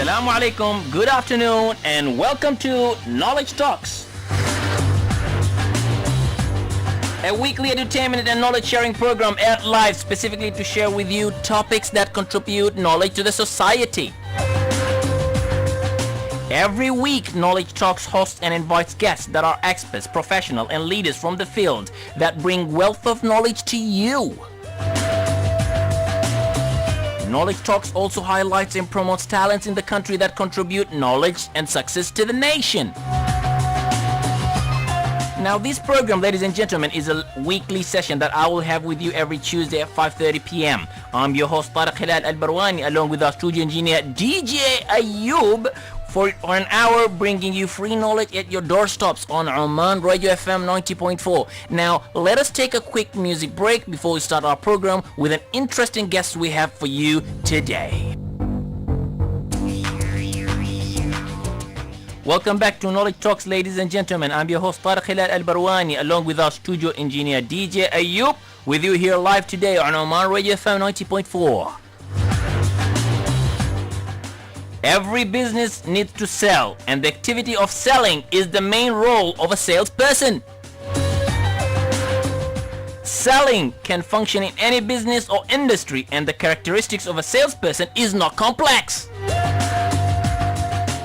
Assalamu alaikum, good afternoon, and welcome to Knowledge Talks, a weekly entertainment and knowledge sharing program aired live specifically to share with you topics that contribute knowledge to the society. Every week, Knowledge Talks hosts and invites guests that are experts, professionals, and leaders from the field that bring wealth of knowledge to you. Knowledge Talks also highlights and promotes talents in the country that contribute knowledge and success to the nation. Now, this program, ladies and gentlemen, is a weekly session that I will have with you every Tuesday at 5:30 p.m. I'm your host, Tariq Hilal Al-Barwani, along with our studio engineer, DJ Ayub, for an hour bringing you free knowledge at your doorsteps on Oman Radio FM 90.4. Now, let us take a quick music break before we start our program with an interesting guest we have for you today. Welcome back to Knowledge Talks, ladies and gentlemen. I'm your host, Tariq Hilal Al-Barwani, along with our studio engineer, DJ Ayub, with you here live today on Oman Radio FM 90.4. Every business needs to sell, and the activity of selling is the main role of a salesperson. Selling can function in any business or industry, and the characteristics of a salesperson is not complex.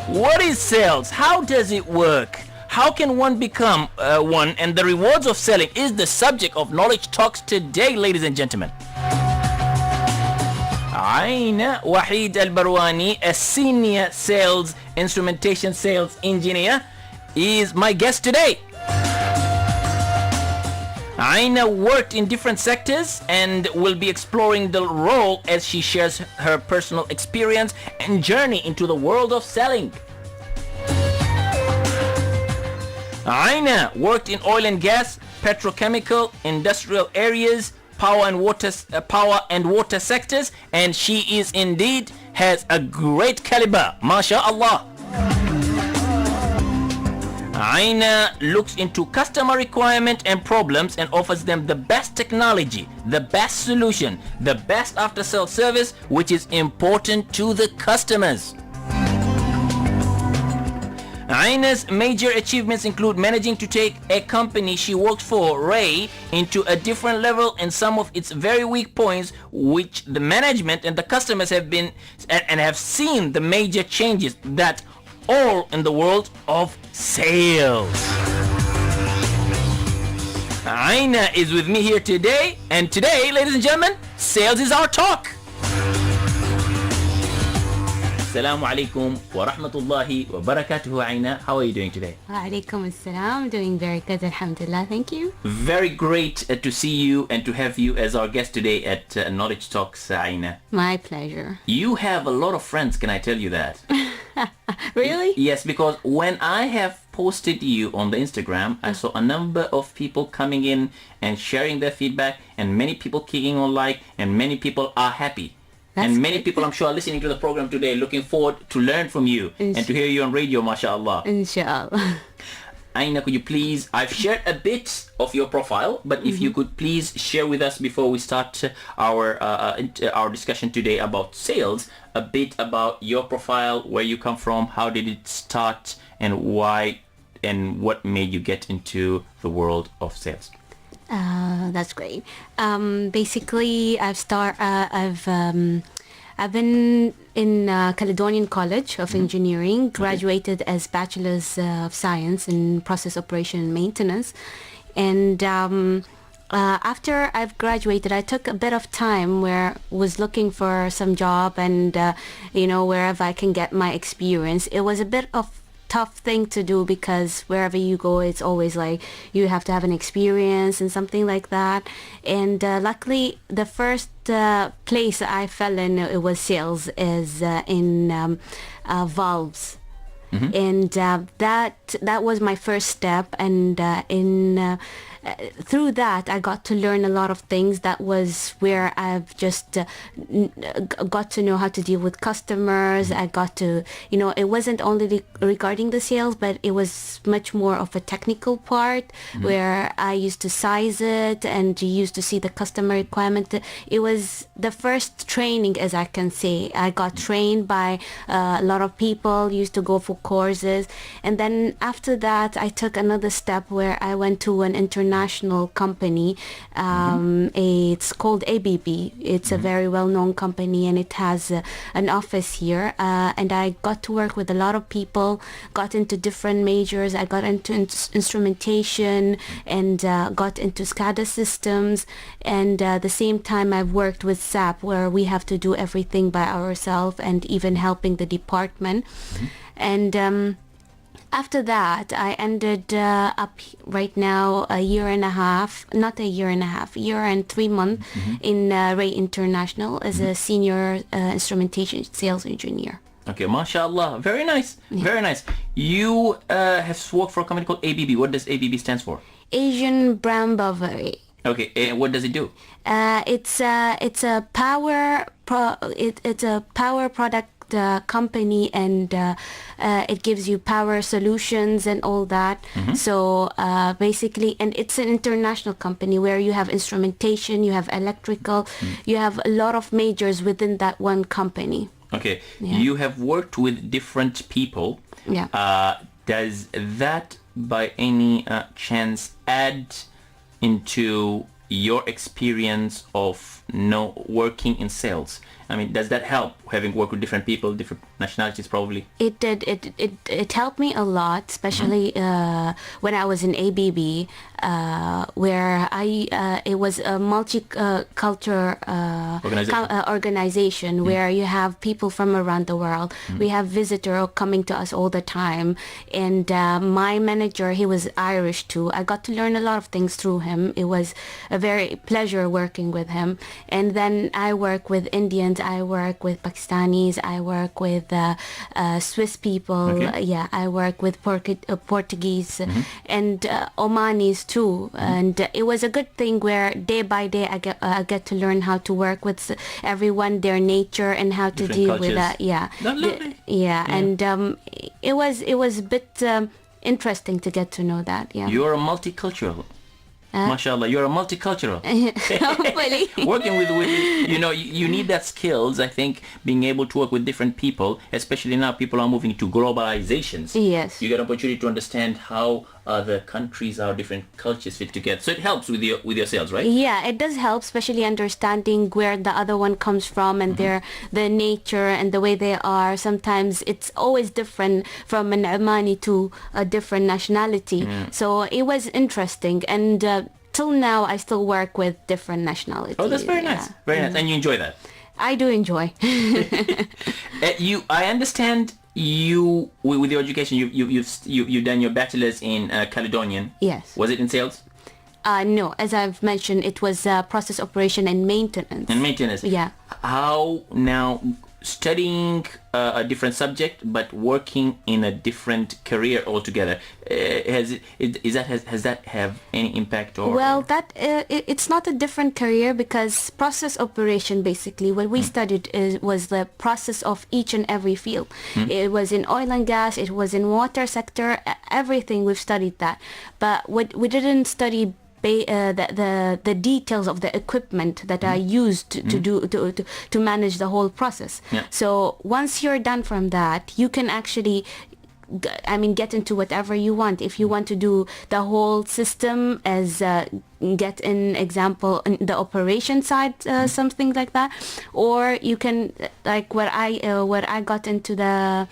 What is sales? How does it work? How can one become one? And the rewards of selling is the subject of Knowledge Talks today, ladies and gentlemen. Ainah Waheed Al-Barwani, a senior sales instrumentation sales engineer, is my guest today. Ainah worked in different sectors and will be exploring the role as she shares her personal experience and journey into the world of selling. Ainah worked in oil and gas, petrochemical, industrial areas, power and water sectors, and she is indeed has a great caliber, mashallah. Ainah looks into customer requirement and problems and offers them the best technology, the best solution, the best after sale service, which is important to the customers. Ainah's major achievements include managing to take a company she worked for, Ray, into a different level, and some of its very weak points, which the management and the customers have been and have seen the major changes that all in the world of sales. Ainah is with me here today, and today, ladies and gentlemen, sales is our talk. Assalamu alaikum wa rahmatullahi wa barakatuhu. Ainah, how are you doing today? Wa alaikum assalam. Doing very good, alhamdulillah. Thank you. Very great to see you and to have you as our guest today at Knowledge Talks, Ainah. My pleasure. You have a lot of friends, can I tell you that? Really? Yes, because when I have posted you on the Instagram, I saw a number of people coming in and sharing their feedback, and many people kicking on like, and many people are happy. That's and many good. people, I'm sure, are listening to the program today, looking forward to learn from you and to hear you on radio, mashallah. Inshallah. Ainah, could you please, I've shared a bit of your profile, but if you could please share with us before we start our discussion today about sales, a bit about your profile, where you come from, how did it start, and why, and what made you get into the world of sales. That's great. Basically, I've been in Caledonian College of Engineering, graduated as Bachelor's of Science in Process Operation and Maintenance, and after I've graduated, I took a bit of time where I was looking for some job and wherever I can get my experience. It was a bit of tough thing to do because wherever you go, it's always like you have to have an experience and something like that. And luckily, the first place I fell in, it was sales, is in valves. And that was my first step. And through that I got to learn a lot of things. That was where I've just got to know how to deal with customers. I got to, it wasn't only regarding the sales, but it was much more of a technical part where I used to size it and used to see the customer requirement. It was the first training, as I can say. I got trained by a lot of people, used to go for courses, and then after that I took another step where I went to an international company. It's called ABB. It's a very well-known company, and it has an office here, and I got to work with a lot of people, got into different majors. I got into instrumentation and got into SCADA systems, and at the same time I've worked with SAP, where we have to do everything by ourselves and even helping the department. And after that, I ended up right now a year and 3 months in Ray International as a senior instrumentation sales engineer. Okay, mashallah. Very nice. Very nice. You have worked for a company called ABB. What does ABB stands for? Asian Brown Bovary. Okay, and what does it do? It's a power product company, and it gives you power solutions and all that. So basically, and it's an international company where you have instrumentation, you have electrical, you have a lot of majors within that one company. Okay, you have worked with different people. Does that by any chance add into your experience of working in sales? I mean, does that help, having worked with different people, different nationalities probably? It did. It helped me a lot, especially when I was in ABB, where it was a multicultural organization where you have people from around the world. We have visitors coming to us all the time, and my manager, he was Irish too. I got to learn a lot of things through him. It was a very pleasure working with him. And then I work with Indians, I work with Pakistanis, I work with Swiss people, I work with Portuguese and Omanis too. And it was a good thing where day by day I get to learn how to work with everyone, their nature, and how to Different deal cultures. with that. And it was a bit interesting to get to know that. You're a multicultural. Mashallah, you're a multicultural. Hopefully. Working with you need that skills. I think being able to work with different people, especially now people are moving to globalizations. Yes. You get an opportunity to understand how other countries, how different cultures fit together. So it helps with your sales, right? Yeah, it does help, especially understanding where the other one comes from and the nature and the way they are. Sometimes it's always different from an Omani to a different nationality. So it was interesting, and till now I still work with different nationalities. Oh, that's very nice. Very nice. And you enjoy that? I do enjoy. I understand you with your education. You've done your bachelor's in Caledonian. Yes. Was it in sales? No, as I've mentioned, it was process operation and maintenance. And maintenance. Yeah. How now studying a different subject but working in a different career altogether, has that have any impact? Or well, that it's not a different career, because process operation, basically what we studied was the process of each and every field. It was in oil and gas, it was in water sector, everything we've studied that, but what we didn't study the details of the equipment that are used to manage the whole process. So once you're done from that, you can actually get into whatever you want. If you want to do the whole system as get an example in the operation side, something like that, or you can like what I got into the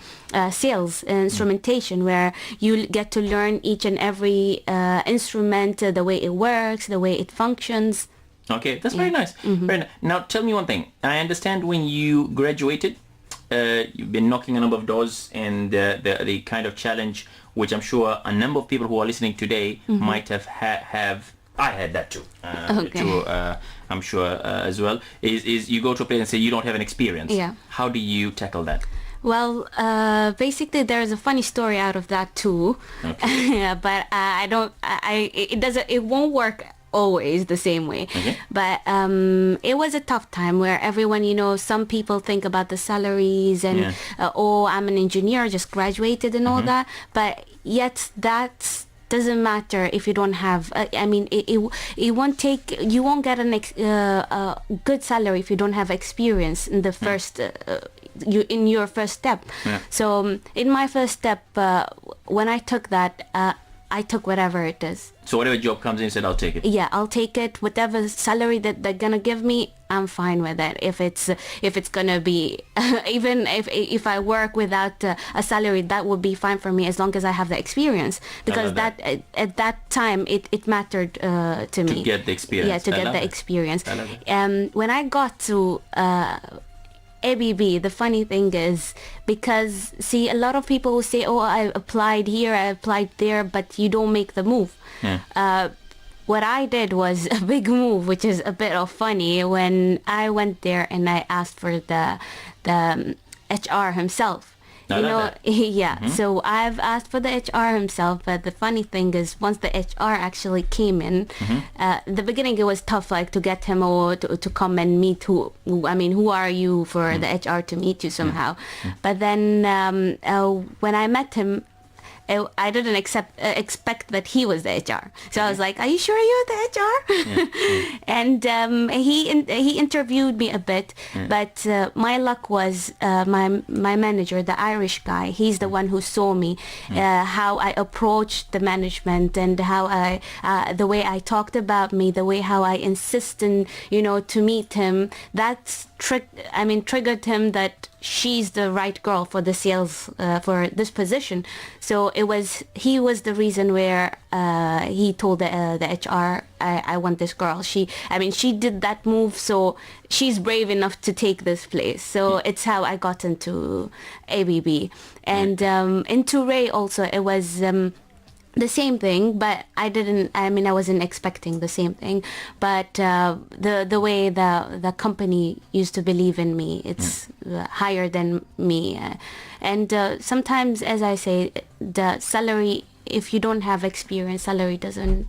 sales instrumentation, where you get to learn each and every instrument, the way it works, the way it functions. Okay, that's very nice. Very nice. Now tell me one thing. I understand when you graduated, you've been knocking a number of doors, and the kind of challenge which I'm sure a number of people who are listening today might have I had that too. I'm sure as well. Is you go to a place and say you don't have an experience. Yeah. How do you tackle that? Well, basically, there's a funny story out of that too. Okay. But I don't. It doesn't. It won't work always the same way. Okay. But it was a tough time where everyone, some people think about the salaries and oh, I'm an engineer, just graduated and all that. But yet that doesn't matter if you don't have. It won't take. You won't get a good salary if you don't have experience in the first. In your first step. So in my first step, when I took that, I took whatever it is. So whatever job comes in, you said, I'll take it. Yeah, I'll take it. Whatever salary that they're gonna give me, I'm fine with it. If it's gonna be even if I work without a salary, that would be fine for me as long as I have the experience. Because that at that time it mattered to me. To get the experience. Yeah, to get the experience. I love it. When I got to ABB, the funny thing is, because see, a lot of people will say, oh, I applied here, I applied there, but you don't make the move. What I did was a big move, which is a bit of funny. When I went there and I asked for the HR himself. So I've asked for the HR himself, but the funny thing is, once the HR actually came in, the beginning it was tough, like to get him or to come and meet who are you for the HR to meet you somehow. But then when I met him, I didn't expect that he was the HR. So I was like, are you sure you're the HR? And he interviewed me a bit, but my luck was my manager, the Irish guy, he's the one who saw me, how I approached the management and how the way I talked about me, the way how I insisted, to meet him. That's triggered him that she's the right girl for the sales for this position. So he was the reason where he told the HR, I want this girl. She did that move, so she's brave enough to take this place. So it's how I got into ABB. And into Ray also, it was the same thing, but I wasn't expecting the same thing. But the way the company used to believe in me, it's higher than me. And sometimes, as I say, the salary, if you don't have experience, salary doesn't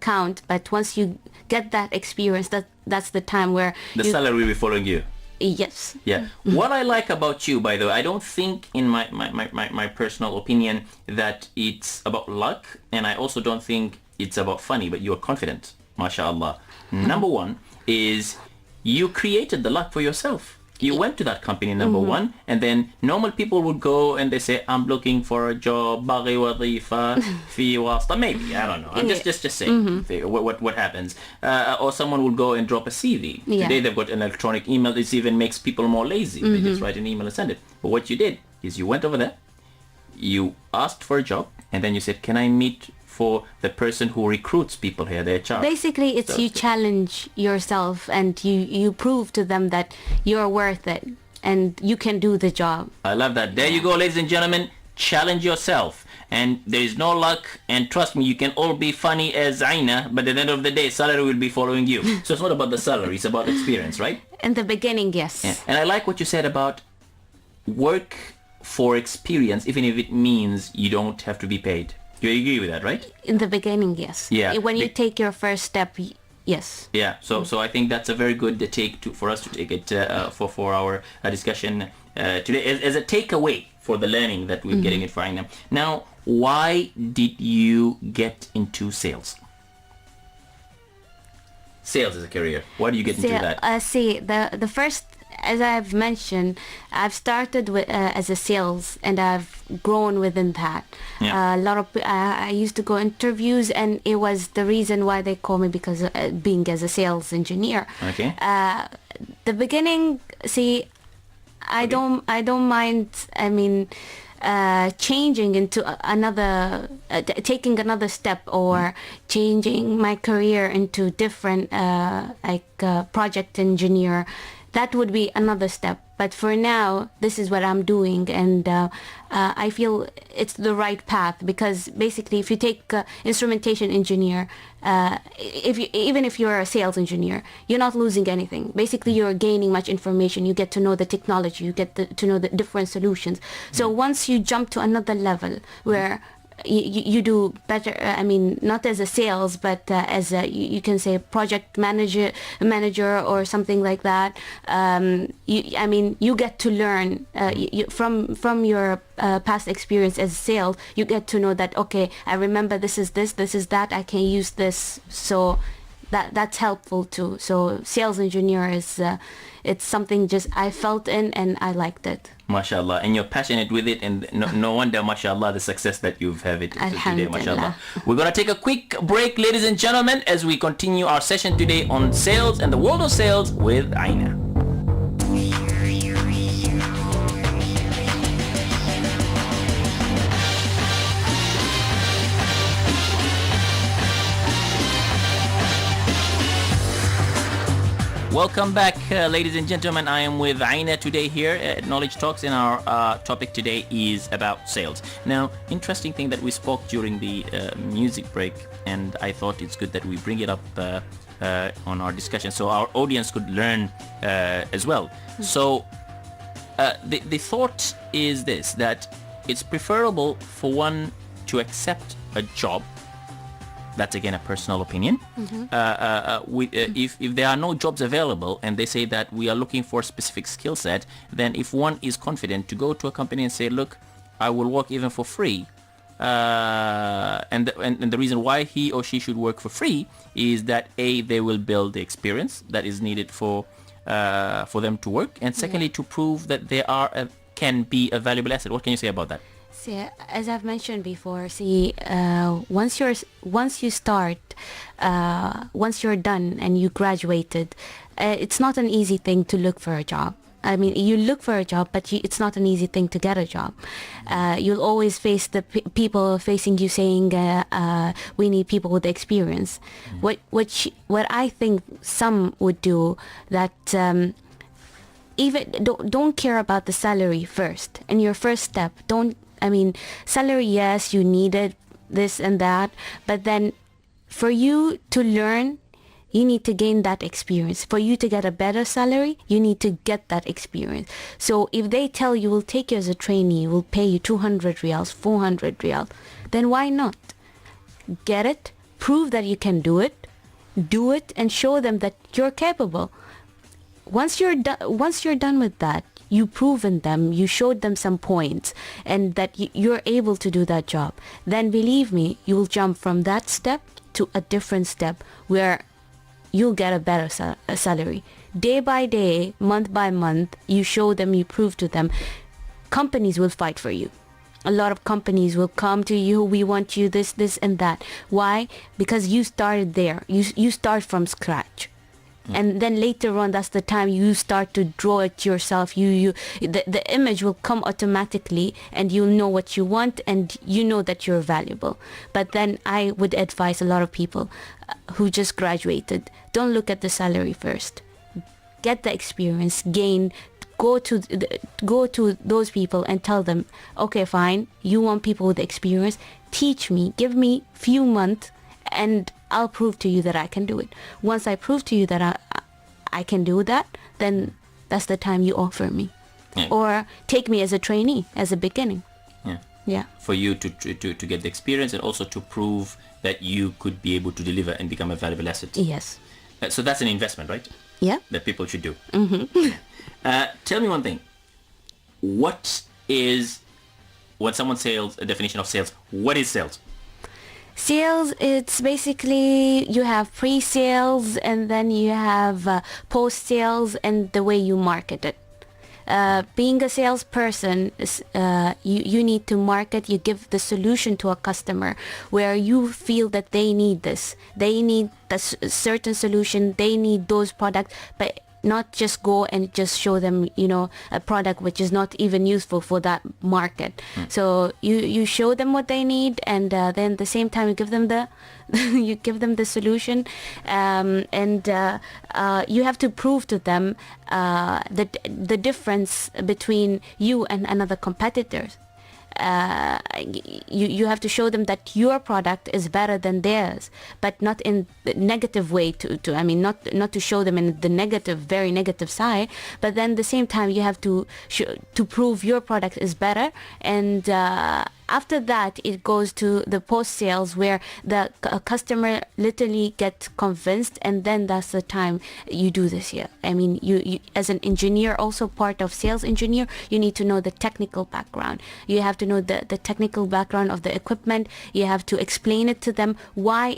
count. But once you get that experience, that's the time where the salary will be following you. Yes. Yeah. What I like about you, by the way, I don't think, in my personal opinion, that it's about luck, and I also don't think it's about funny, but you're confident, mashallah. Number one is you created the luck for yourself. You went to that company, number one, and then normal people would go and they say, I'm looking for a job, baghi wadhifa, fi wasta, maybe, I don't know. I'm just saying what happens. Or someone will go and drop a CV. Today they've got an electronic email. This even makes people more lazy. They just write an email and send it. But what you did is you went over there, you asked for a job, and then you said, can I meet for the person who recruits people here, the HR? Basically, it's you challenge yourself and you prove to them that you're worth it and you can do the job. I love that. There you go, ladies and gentlemen. Challenge yourself. And there is no luck. And trust me, you can all be funny as Ainah, but at the end of the day, salary will be following you. So it's not about the salary, it's about experience, right? In the beginning, yes. Yeah. And I like what you said about work for experience, even if it means you don't have to be paid. You agree with that, right? In the beginning, yes. Yeah. When you take your first step, yes. Yeah. So I think that's a very good take for us to take it for our discussion today as a takeaway for the learning that we're getting it for Ainah. Now, why did you get into sales? Sales as a career. Why do you get into that? The first, as I've mentioned, I've started with as a sales, and I've grown within that. A lot of I used to go interviews, and it was the reason why they call me, because being as a sales engineer. Okay. The beginning, I don't mind. Changing into another, taking another step, or changing my career into different, project engineer. That would be another step. But for now, this is what I'm doing, and I feel it's the right path, because basically if you take instrumentation engineer, even if you're a sales engineer, you're not losing anything. Basically, you're gaining much information. You get to know the technology. You get to know the different solutions. So once you jump to another level where you do better, I mean, not as a sales, but as a, you can say project manager or something like that. You get to learn from your past experience as sales. You get to know that, okay, I remember this is that, I can use this. So that's helpful too. So sales engineer is it's something just I felt in, and I liked it. MashaAllah. And you're passionate with it, and no wonder, MashaAllah, the success that you've had it today, MashaAllah. We're going to take a quick break, ladies and gentlemen, as we continue our session today on sales and the world of sales with Ainah. Welcome back, ladies and gentlemen. I am with Ainah today here at Knowledge Talks, and our topic today is about sales. Now, interesting thing that we spoke during the music break, and I thought it's good that we bring it up on our discussion so our audience could learn as well. So the thought is this, that it's preferable for one to accept a job. That's again a personal opinion. If there are no jobs available and they say that we are looking for a specific skill set, then if one is confident to go to a company and say, look, I will work even for free, and the reason why he or she should work for free is that A, they will build the experience that is needed for them to work, and secondly, to prove that they can be a valuable asset. What can you say about that? See, as I've mentioned before, once you're done and you graduated, it's not an easy thing to look for a job. I mean, you look for a job, but it's not an easy thing to get a job. You'll always face the people facing you saying, we need people with experience. What I think some would do, that even don't care about the salary first. In your first step, salary, yes, you needed this and that, but then for you to learn, you need to gain that experience. For you to get a better salary, you need to get that experience. So if they tell you, we'll take you as a trainee, we'll pay you 200 riyals, 400 riyals, then why not? Get it, prove that you can do it, and show them that you're capable. Once you're done with that, you proven them, you showed them some points, and that you're able to do that job, then believe me, you will jump from that step to a different step where you'll get a better salary. Day by day, month by month, you show them, you prove to them. Companies will fight for you. A lot of companies will come to you, we want you this and that. Why? Because you started there. You start from scratch. And then later on, that's the time you start to draw it yourself. The image will come automatically, and you'll know what you want, and you know that you're valuable. But then I would advise a lot of people who just graduated, don't look at the salary first. Get the experience, gain. Go to those people and tell them, okay, fine, you want people with experience, teach me, give me few months, and I'll prove to you that I can do it. Once I prove to you that I can do that, then that's the time you offer me. Yeah. Or take me as a trainee, as a beginning. Yeah. For you to get the experience, and also to prove that you could be able to deliver and become a valuable asset. Yes. So that's an investment, right? Yeah. That people should do. Mm-hmm. Tell me one thing. What is, when someone says a definition of sales, what is sales? Sales, it's basically you have pre-sales, and then you have post-sales, and the way you market it. Being a salesperson, you need to market, you give the solution to a customer where you feel that they need this. They need a certain solution, they need those products, but not just go and just show them, a product which is not even useful for that market. So you show them what they need, and then at the same time you give them the you give them the solution, and you have to prove to them that the difference between you and another competitors. You have to show them that your product is better than theirs, but not in the negative way not to show them in the negative, very negative side, but then at the same time you have to prove your product is better. And after that it goes to the post sales, where the customer literally gets convinced, and then that's the time you do this here. You as an engineer, also part of sales engineer, you need to know the technical background. You have to know the technical background of the equipment. You have to explain it to them, why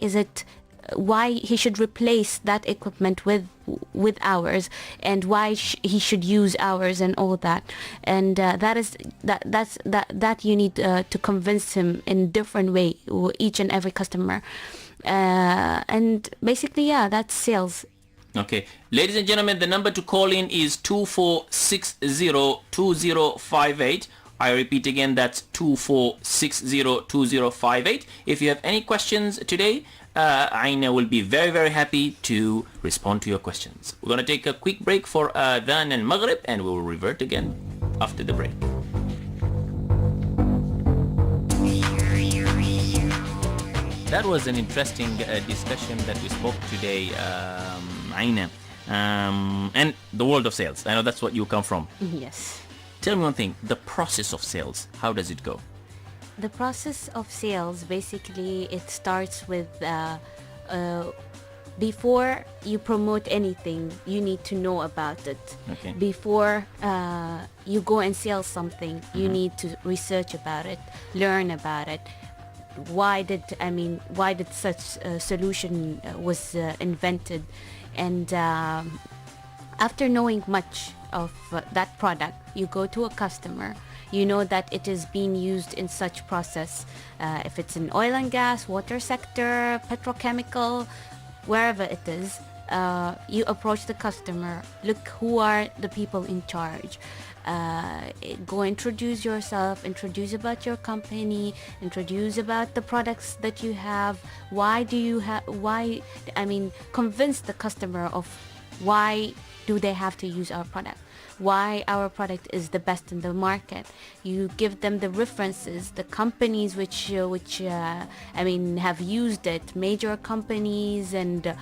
he should replace that equipment with ours, and why he should use ours, and all that. And that you need to convince him in different way, each and every customer. And basically, that's sales. Okay, ladies and gentlemen, the number to call in is 24602058. I repeat again, that's 24602058. If you have any questions today, Ainah will be very, very happy to respond to your questions. We're going to take a quick break for Adhan and Maghrib, and we will revert again after the break. That was an interesting discussion that we spoke today, Ainah, and the world of sales. I know that's what you come from. Yes. Tell me one thing, the process of sales, how does it go? The process of sales, basically, it starts with before you promote anything, you need to know about it. Okay. Before you go and sell something, you need to research about it, learn about it. Why did such a solution was invented? And after knowing much of that product, you go to a customer. You know that it is being used in such process. If it's in oil and gas, water sector, petrochemical, wherever it is, you approach the customer. Look who are the people in charge. Go introduce yourself, introduce about your company, introduce about the products that you have. Convince the customer of why do they have to use our product, why our product is the best in the market. You give them the references, the companies which have used it, major companies, and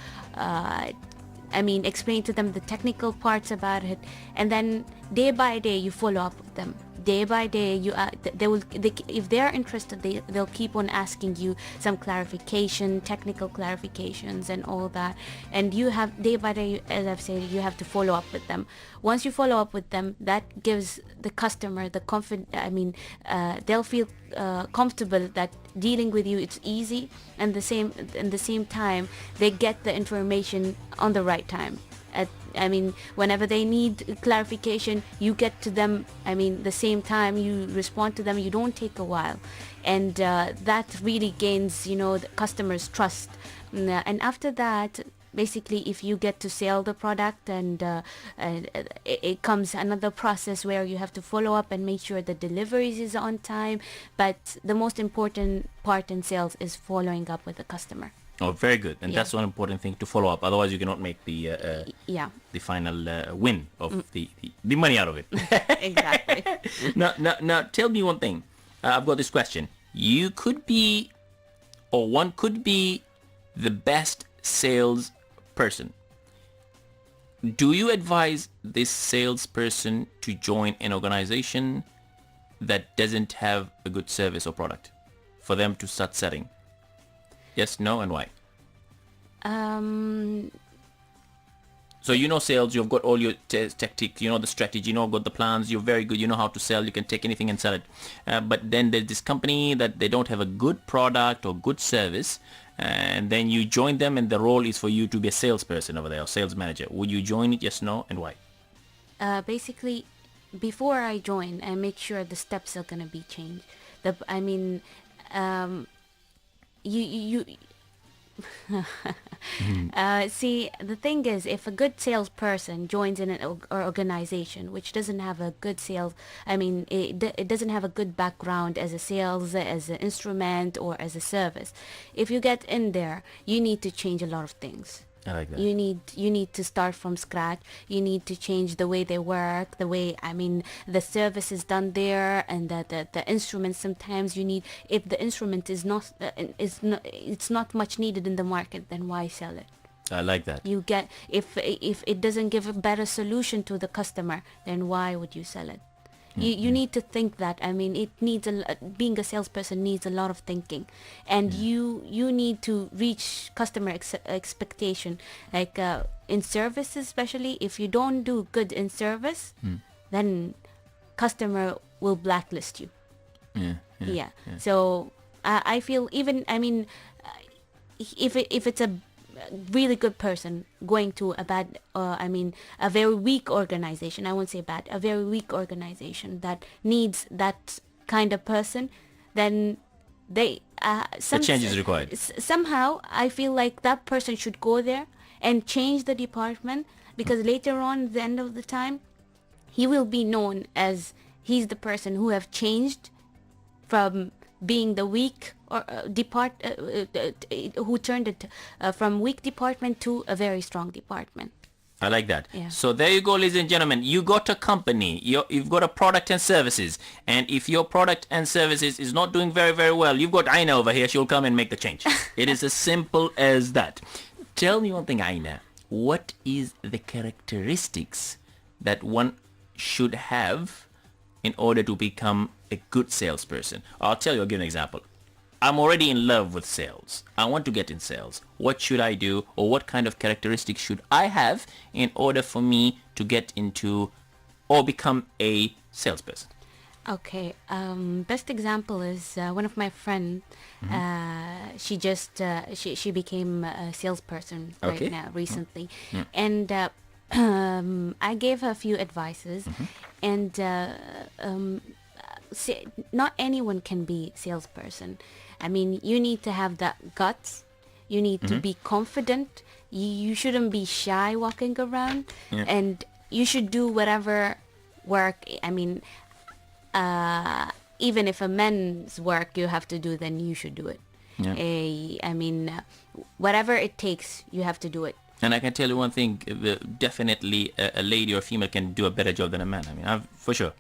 explain to them the technical parts about it. And then day by day you follow up with them. Day by day, if they are interested, they'll keep on asking you some clarification, technical clarifications, and all that. And you have day by day, as I've said, you have to follow up with them. Once you follow up with them, that gives the customer the they'll feel comfortable that dealing with you, it's easy, and the same time they get the information on the right time. Whenever they need clarification, you get to them, the same time you respond to them. You don't take a while, and that really gains, the customer's trust. And after that, basically, if you get to sell the product, and it comes another process where you have to follow up and make sure the deliveries is on time. But the most important part in sales is following up with the customer. Oh, very good. And that's one important thing, to follow up. Otherwise, you cannot make the final win of the money out of it. Exactly. Now, tell me one thing. I've got this question. You could be, or one could be, the best salesperson. Do you advise this salesperson to join an organization that doesn't have a good service or product for them to start selling? Yes, no, and why? So you know sales, you've got all your tactics, you know the strategy, you know got the plans, you're very good, you know how to sell, you can take anything and sell it. But then there's this company that they don't have a good product or good service, and then you join them, and the role is for you to be a salesperson over there, or sales manager. Would you join it? Yes, no, and why? Basically, before I join, I make sure the steps are gonna be changed. See, the thing is, if a good salesperson joins in an organization which doesn't have a good sales, I mean, it doesn't have a good background as a sales, as an instrument, or as a service. If you get in there, you need to change a lot of things. I like that. You need to start from scratch. You need to change the way they work, the way, I mean, the service is done there, and the instruments. Sometimes you need, if the instrument is not it's not much needed in the market, then why sell it? I like that. You get, if it doesn't give a better solution to the customer, then why would you sell it? You need to think that. I mean, it needs being a salesperson needs a lot of thinking, and you need to reach customer expectation. Like in service, especially if you don't do good in service, then customer will blacklist you. Yeah. So I feel, even, I mean, if it's a really good person going to a bad, I mean, a very weak organization, I won't say bad, a very weak organization that needs that kind of person, then they The change is required. Somehow I feel like that person should go there and change the department, because later on, at the end of the time, he will be known as he's the person who have changed from being the weak or who turned it from weak department to a very strong department. I like that. Yeah. So there you go, ladies and gentlemen. You got a company. You've got a product and services. And if your product and services is not doing very, very well, you've got Ainah over here. She'll come and make the change. It is as simple as that. Tell me one thing, Ainah. What is the characteristics that one should have in order to become a good salesperson? I'll tell you, I'll give an example. I'm already in love with sales. I want to get in sales. What should I do, or what kind of characteristics should I have in order for me to get into or become a salesperson? Okay, best example is one of my friend. She just she became a salesperson right now recently, and I gave her a few advices, and not anyone can be salesperson. I mean, you need to have that guts. You need to be confident. You shouldn't be shy walking around, and you should do whatever work. I mean, even if a man's work you have to do, then you should do it. I mean, whatever it takes, you have to do it. And I can tell you one thing, definitely a lady or female can do a better job than a man. I mean, for sure.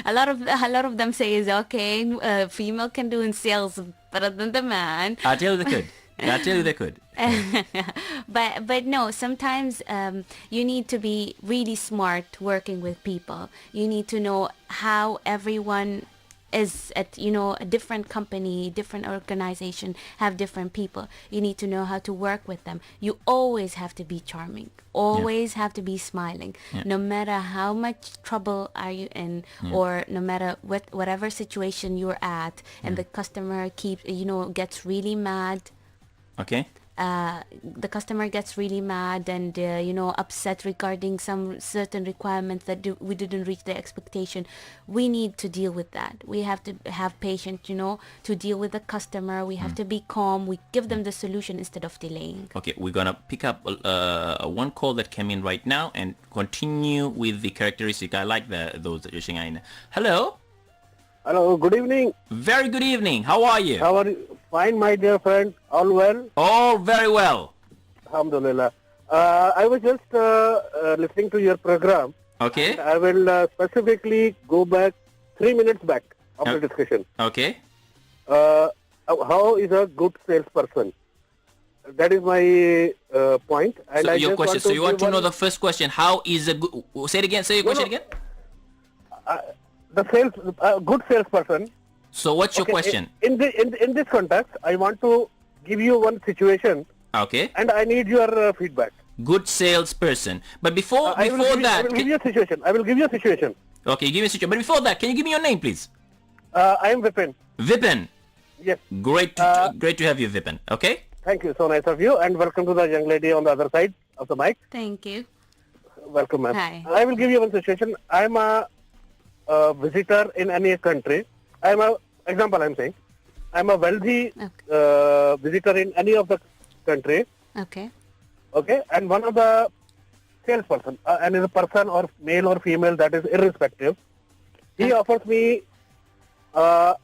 a lot of them say is okay, female can do in sales better than the man. I tell you they could. I tell you they could. But no, sometimes you need to be really smart working with people. You need to know how everyone is at, a different company, different organization, have different people. You need to know how to work with them. You always have to be charming, always have to be smiling, no matter how much trouble are you in, or no matter whatever situation you're at, and the customer gets really mad. Okay. The customer gets really mad and upset regarding some certain requirements that we didn't reach the expectation. We need to deal with that. We have to have patience, to deal with the customer. We have to be calm. We give them the solution instead of delaying. Okay, we're gonna pick up one call that came in right now and continue with the characteristic. I like those that you're saying. Hello. Hello, good evening. Very good evening. How are you? How are you? Fine, my dear friend. All well? All very well. Alhamdulillah. I was just listening to your program. Okay. I will specifically go back 3 minutes back of the discussion. Okay. How is a good salesperson? That is my point. And So I your just question. want So you want to give know one- the first question. How is a good... Say it again. Say your question again. the good salesperson. So what's your question? In this context, I want to give you one situation, Okay. and I need your feedback. Good salesperson. But before I will give you a situation. I will give you a situation. Okay, give me a situation. But before that, can you give me your name, please? I am Vipin. Vipin. Yes. Great to have you, Vipin. Okay? Thank you. So nice of you, and welcome to the young lady on the other side of the mic. Thank you. Welcome, ma'am. Hi. I will give you one situation. I am a visitor in any country. I am a example. I am saying I'm a wealthy visitor in any of the country. Okay. Okay, and one of the salesperson, and is a person or male or female, that is irrespective. He offers me a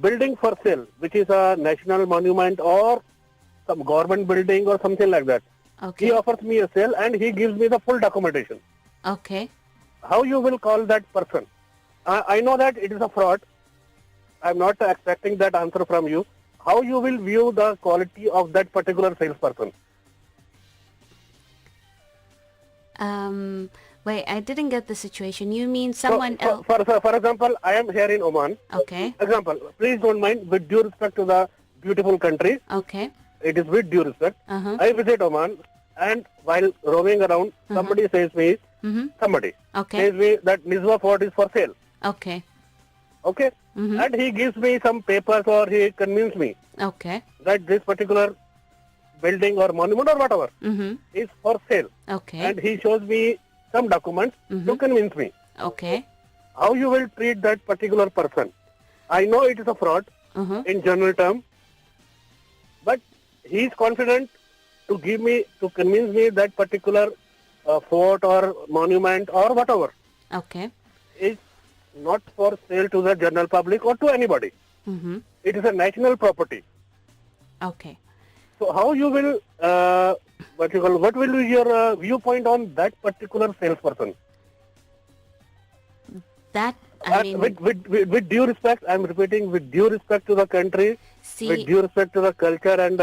building for sale, which is a national monument or some government building or something like that. Okay. He offers me a sale and he gives me the full documentation. Okay. How you will call that person? I know that it is a fraud. I'm not expecting that answer from you. How you will view the quality of that particular salesperson? Wait, I didn't get the situation. You mean someone else? For example, I am here in Oman. Okay. Example, please don't mind, with due respect to the beautiful country. Okay. It is with due respect. I visit Oman, and while roaming around, somebody says me, somebody says me that Nizwa Fort is for sale. Okay. Okay? And he gives me some papers or he convinces me Okay. that this particular building or monument or whatever is for sale. Okay. And he shows me some documents to convince me. Okay. How you will treat that particular person? I know it is a fraud in general term, but he is confident to convince me that particular fort or monument or whatever Okay. is not for sale to the general public or to anybody. It is a national property. Okay. So how you will, what will be your viewpoint on that particular salesperson? That, I mean, with due respect, I'm repeating, with due respect to the country, see, with due respect to the culture and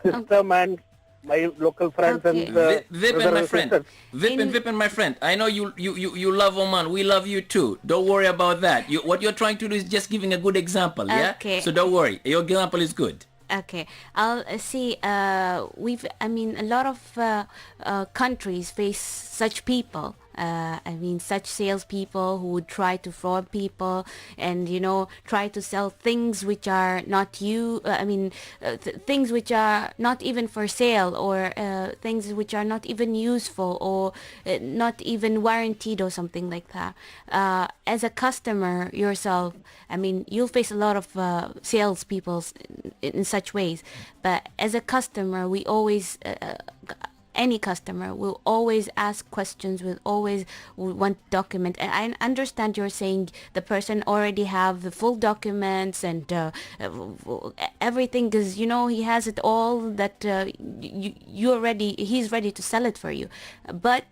system and my local friends Okay. and Vipin, my friend. sisters. Vipin, my friend. I know you love Oman. We love you too. Don't worry about that. What you're trying to do is just giving a good example, yeah? Okay. So don't worry. Your example is good. okay. I'll see. A lot of countries face such people. Such salespeople who would try to fraud people and, try to sell things which are not things which are not even for sale, or things which are not even useful, or not even warranted or something like that. As a customer yourself, you'll face a lot of salespeople in such ways. But as a customer, we always... any customer will always ask questions, will always want document. And I understand you're saying the person already have the full documents and everything, because he has it all, that he's ready to sell it for you. But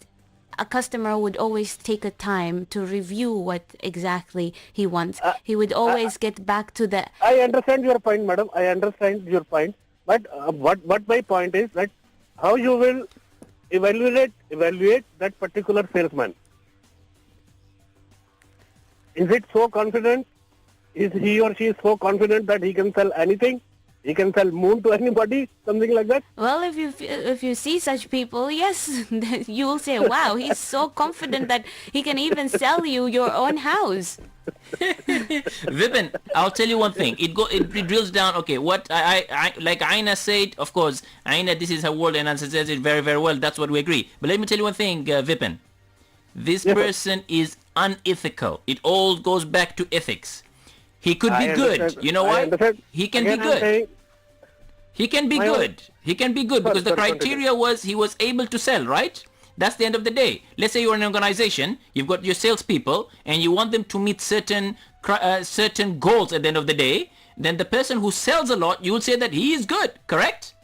a customer would always take a time to review what exactly he wants. He would always get back to the... I understand your point, madam. I understand your point. But what my point is that how you will evaluate that particular salesman. Is it so confident? Is he or she so confident that he can sell anything? He can sell moon to anybody, something like that? Well, if you see such people, yes, you will say, wow, he's so confident that he can even sell you your own house. Vipin, I'll tell you one thing. It drills down. Okay, what I like Ainah said. Of course, Ainah, this is her world, and answers it very, very well. That's what we agree. But let me tell you one thing, Vipin. This person is unethical. It all goes back to ethics. He could be good. You know why? He can be good. He can be good. He can be good because the criteria was he was able to sell, right? That's the end of the day. Let's say you're an organization, you've got your salespeople, and you want them to meet certain goals at the end of the day. Then the person who sells a lot, you will say that he is good, correct?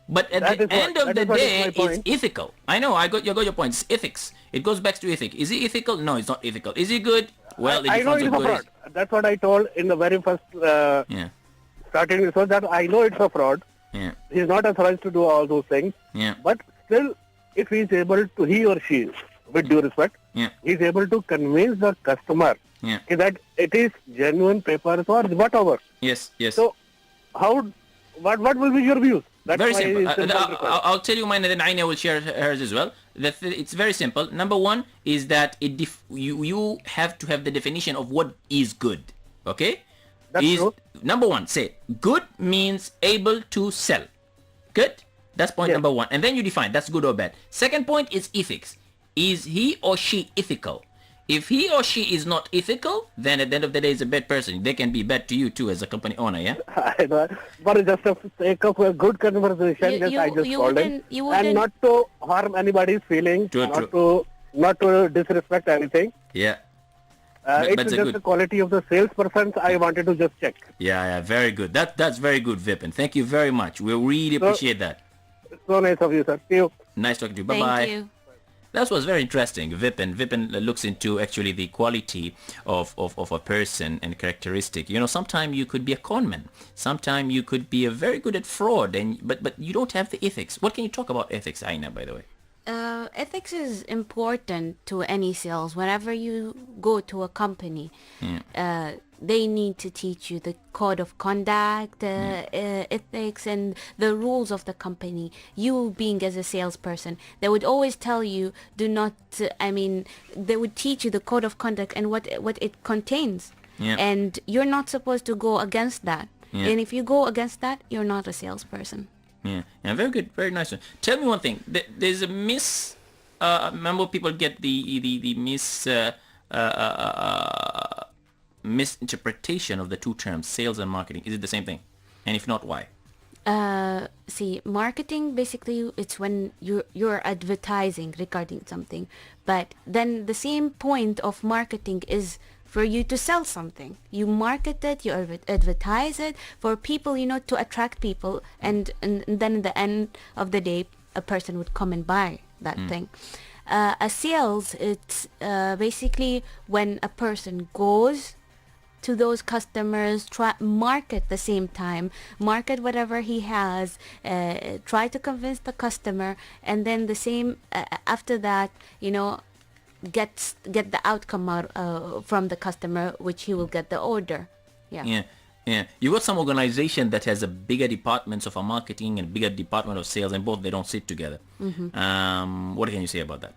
But at the end of the day, it's ethical. I know, I got your point. It's ethics. It goes back to ethics. Is he ethical? No, it's not ethical. Is he good? Well, I know it's a fraud. That's what I told in the very first starting research, that I know it's a fraud. Yeah. He's not authorized to do all those things. Yeah. But still, if he's able to, he or she, with due respect, he's able to convince the customer that it is genuine papers or whatever. Yes. So, what will be your views? That's very simple. I'll tell you mine, and then Ainah will share hers as well. It's very simple. Number one is that you have to have the definition of what is good. Okay? That's true. Number one, say good means able to sell. Good? That's point number one. And then you define that's good or bad. Second point is ethics. Is he or she ethical? If he or she is not ethical, then at the end of the day, is a bad person. They can be bad to you too as a company owner, yeah? I know. For just the sake of a good conversation, I just called in. And not to harm anybody's feelings, not to disrespect anything. Yeah. It's just the quality of the salesperson I wanted to just check. Yeah, very good. That's very good, Vipin. Thank you very much. We really appreciate that. So nice of you, sir. See you. Nice talking to you. Bye-bye. Thank you. That was very interesting. Vipin looks into actually the quality of a person and characteristic. You know, sometimes you could be a conman. Sometimes you could be a very good at fraud, but you don't have the ethics. What can you talk about ethics, Ainah, by the way? Ethics is important to any sales. Whenever you go to a company, they need to teach you the code of conduct, ethics, and the rules of the company. You being as a salesperson, they would always tell you, do not, they would teach you the code of conduct and what it contains. Yeah. And you're not supposed to go against that. Yeah. And if you go against that, you're not a salesperson. Yeah, very good, very nice one. Tell me one thing. There's a remember people get the misinterpretation of the two terms, sales and marketing. Is it the same thing? And if not, why? See, marketing basically it's when you're advertising regarding something, but then the same point of marketing is for you to sell something. You market it, you advertise it for people, to attract people, and then at the end of the day, a person would come and buy that thing. A sales, it's basically when a person goes to those customers, market the same time, market whatever he has, try to convince the customer, and then the same after that, get the outcome out from the customer, which he will get the order. Yeah. You got some organization that has a bigger departments of marketing and bigger department of sales, and both they don't sit together. What can you say about that?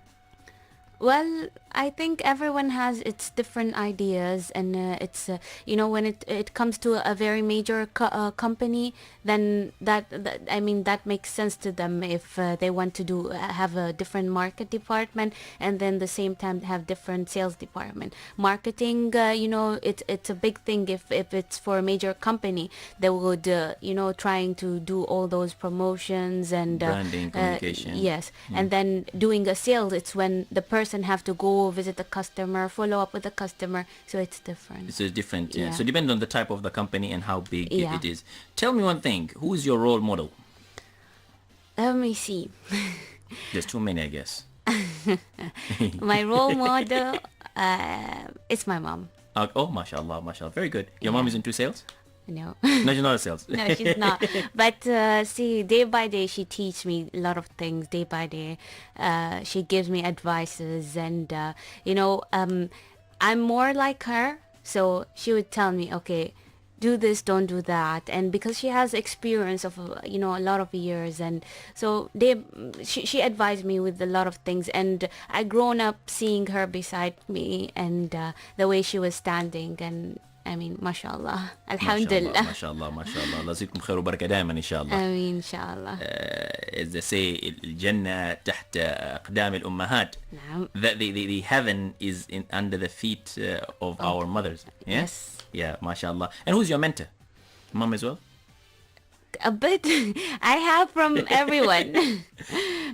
Well, I think everyone has its different ideas, and it's when it comes to a very major company, then that makes sense to them if they want to have a different market department, and then the same time have different sales department. Marketing, it's a big thing. If it's for a major company, they would trying to do all those promotions and branding, communication. Yes, and then doing a sales, it's when the person have to go visit the customer, follow up with the customer, so it's different. So it's different, yeah. So it depends on the type of the company and how big it is. Tell me one thing, who is your role model? Let me see. There's too many, I guess. My role model, it's my mom. Oh, mashallah. Very good. Your mom is into sales? No. No, she's not a sales. No, she's not. But see, day by day, she teaches me a lot of things. Day by day, she gives me advices, and I'm more like her. So she would tell me, okay, do this, don't do that, and because she has experience of a lot of years, and so she advised me with a lot of things, and I grown up seeing her beside me, and the way she was standing, and mashallah, alhamdulillah. Mashallah. Allah يزيدكم خير وبركة دائما إن شاء الله. آمين إن شاء الله. As they say, الجنة تحت أقدام الأمهات. نعم. That the heaven is under the feet of our mothers. Yeah? Yes. Yeah, mashallah. And who's your mentor? Mom as well? A bit. I have from everyone.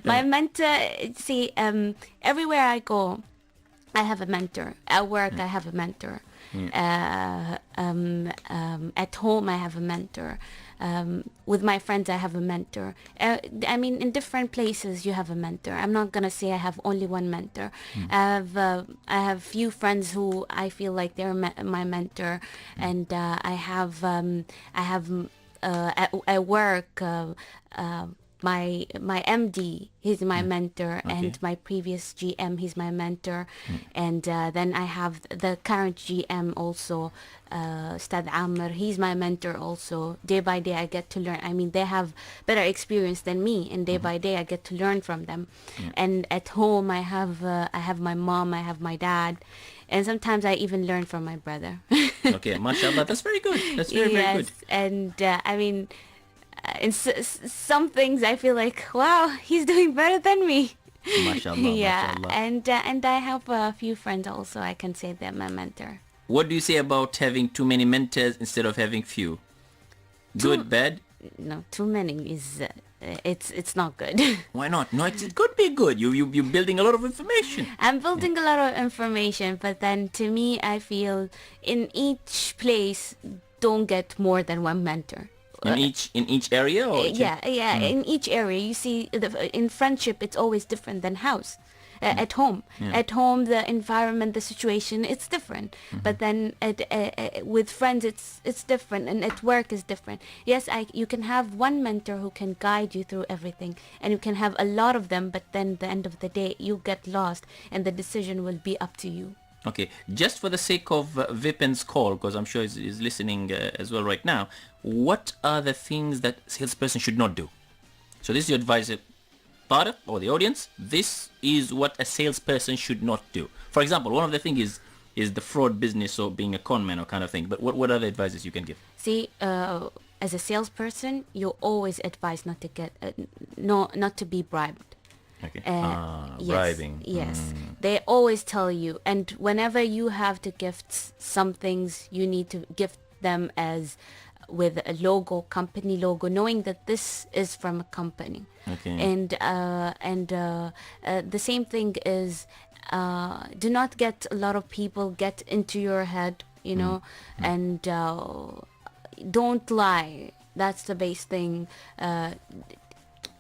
My mentor, see, everywhere I go, I have a mentor. At work, I have a mentor. At home I have a mentor. With my friends I have a mentor. In different places you have a mentor. I'm not gonna say I have only one mentor. I have few friends who I feel like they're my mentor, and I have at work my MD, he's my mentor, and my previous GM, he's my mentor, and then I have the current GM also, Ustad Amr, he's my mentor also. Day by day I get to learn. They have better experience than me, and day by day I get to learn from them. And at home I have my mom, I have my dad, and sometimes I even learn from my brother. Okay, mashallah, that's very good. That's very good. And in some things I feel like, wow, he's doing better than me. MashaAllah, Yeah, MashaAllah. and I have a few friends also. I can say they're my mentor. What do you say about having too many mentors instead of having few? Good, bad? No, too many is it's not good. Why not? No, it could be good. You're building a lot of information. I'm building a lot of information, but then to me, I feel in each place, don't get more than one mentor. In each area, or Yeah. In each area, you see, in friendship, it's always different than house. At home, the environment, the situation, it's different. But then with friends, it's different, and at work is different. Yes, you can have one mentor who can guide you through everything, and you can have a lot of them. But then, the end of the day, you get lost, and the decision will be up to you. Okay, just for the sake of Vipin's call, because I'm sure he's listening as well right now, what are the things that salesperson should not do? So this is your advice, Tariq, or the audience. This is what a salesperson should not do. For example, one of the things is the fraud business, or being a con man or kind of thing. But what are the advices you can give? See, as a salesperson, you always advise not to get, not to be bribed. Okay. Yes, Bribing. Yes. They always tell you, and whenever you have to gift some things, you need to gift them as with a logo, company logo, knowing that this is from a company. Okay. And the same thing is, do not get a lot of people get into your head, and don't lie. That's the base thing.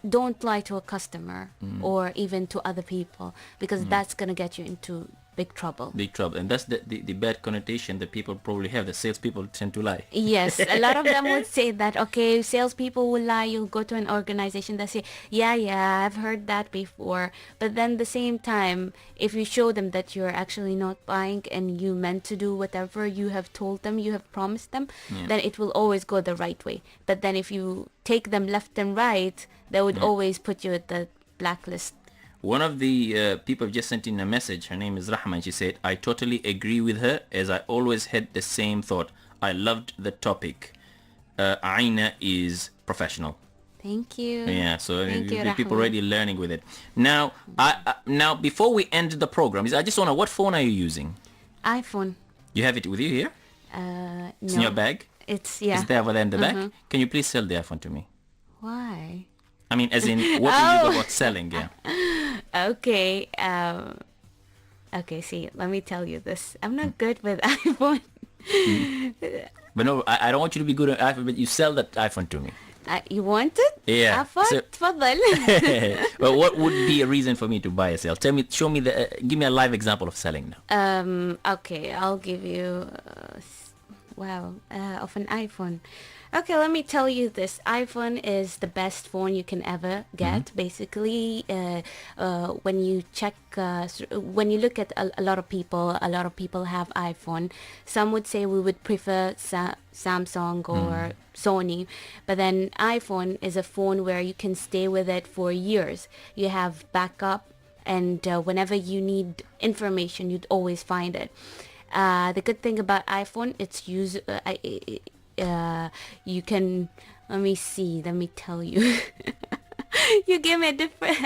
Don't lie to a customer or even to other people, because that's going to get you into big trouble. Big trouble. And that's the bad connotation that people probably have. The salespeople tend to lie. Yes, a lot of them would say that, okay, salespeople will lie. You'll go to an organization that say, yeah, I've heard that before. But then the same time, if you show them that you're actually not lying and you meant to do whatever you have told them, you have promised them, then it will always go the right way. But then if you take them left and right, they would always put you at the blacklist. One of the people just sent in a message. Her name is Rahman. She said, I totally agree with her, as I always had the same thought. I loved the topic. Ainah is professional. Thank you. Yeah, so Thank you, people Rahman. already learning with it. Now, now before we end the program, I just want to know, what phone are you using? iPhone. You have it with you here? No. It's in your bag? It's, It's there over there in the back? Can you please sell the iPhone to me? Why? I mean, as in, what do you go about selling? Yeah. Okay. Okay, see, let me tell you this. I'm not good with iPhone. But no, I don't want you to be good at iPhone, but you sell that iPhone to me. You want it? Yeah. So, Well, what would be a reason for me to buy or sell? Tell me, show me give me a live example of selling now. Okay, I'll give you, of an iPhone. Okay, let me tell you this. iPhone is the best phone you can ever get. Basically, when you check, when you look at a lot of people have iPhone. Some would say we would prefer Samsung or Sony, but then iPhone is a phone where you can stay with it for years. You have backup, and whenever you need information, you'd always find it. The good thing about iPhone, it's you can, let me tell you. You give me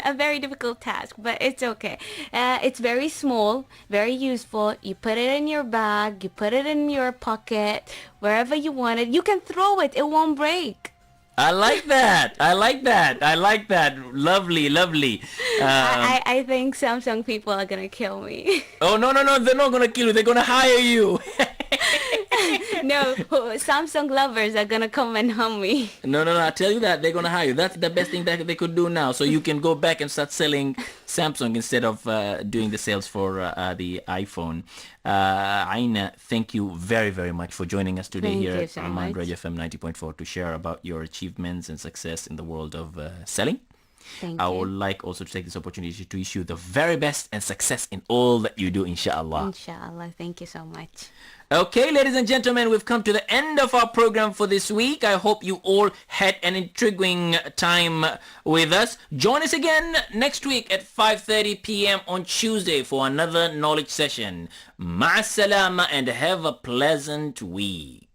a very difficult task, but it's okay. It's very small, very useful. You put it in your bag, you put it in your pocket, wherever you want it. You can throw it, it won't break. I like that. Lovely. I think Samsung people are gonna kill me. Oh, no, they're not gonna kill you. They're gonna hire you. No, Samsung lovers are gonna come and harm me. No, I tell you that, they're gonna hire you. That's the best thing that they could do now. So you can go back and start selling Samsung instead of doing the sales for the iPhone. Ainah, thank you very, very much for joining us today here at Oman Radio FM 90.4 to share about your achievements and success in the world of selling. Thank I you. would like also to take this opportunity to wish you the very best and success in all that you do, inshallah. Inshallah. Thank you so much. Okay, ladies and gentlemen, we've come to the end of our program for this week. I hope you all had an intriguing time with us. Join us again next week at 5:30 p.m. on Tuesday for another knowledge session. Ma'as salama and have a pleasant week.